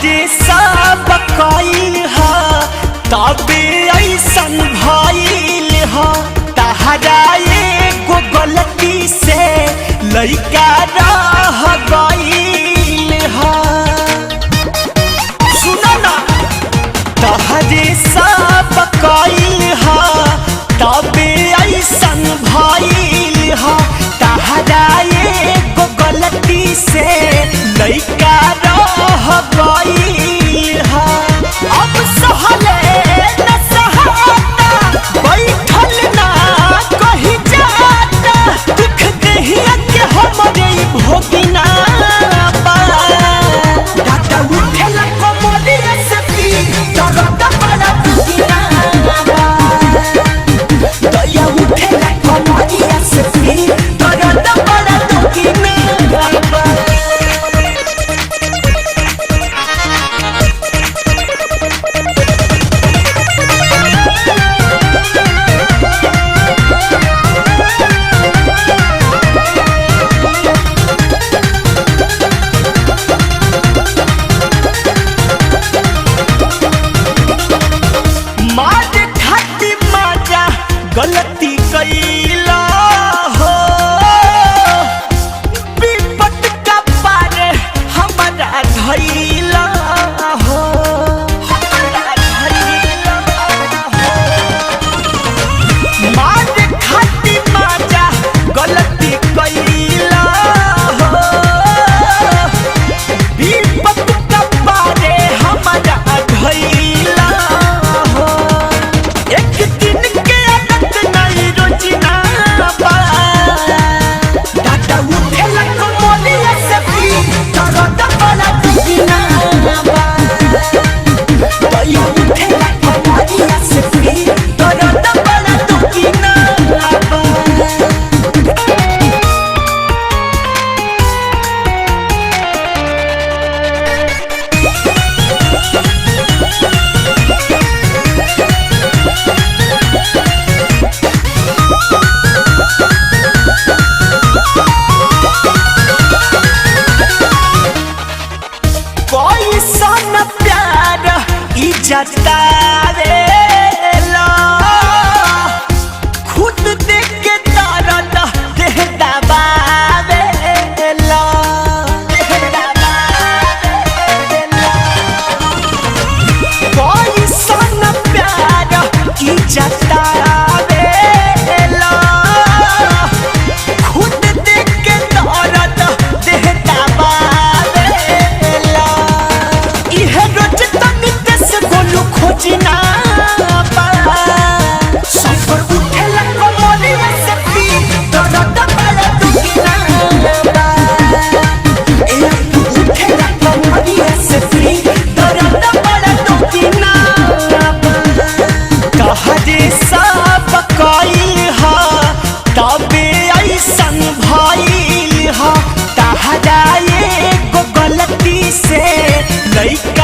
तहरे सब कइल ह तबे ऐसन भइल ह तहरा एगो गलती से लइका रह गइल ह। सुनो ना तहरे सब कइल ह तबे ऐसन भइल ह तहरा एगो गलती से लइका रह गइल ह। अब सहले न सहाता बैठल ना कहीं जाता दुख देहिया के हमरे भोगिना बा। दादा उठेला कमरिया से पी दर्द बड़ा भोगिना बा। दया उठेला कमरिया से पी दर्द बड़ा भोगिना बा। गलती कइला हो विपत का पारे हमारा धइला हो मार खाती माजा गलती कइला हो विपत का पारे हमारा धइला हो। एक दिन के दादा उठेला कमरिया से पी दर्द बड़ा भोगिना बा। दया उठेला कमरिया से पी दर्द बड़ा भोगिना बा। कैसन प्यार ई जतावेला खुद देख के दर्द देह दबावेला। कैसन प्यार ई जतावेला खुद देख के दर्द देह दबावेला। खोजना सफर उठेला कमरिया से पी दर्द बड़ा भोगिना बा। उठेला कमरिया से पी दर्द बड़ा भोगिना बा। तहरे सब कइल ह तबे ऐसन भइल ह तहरा एगो गलती से लइका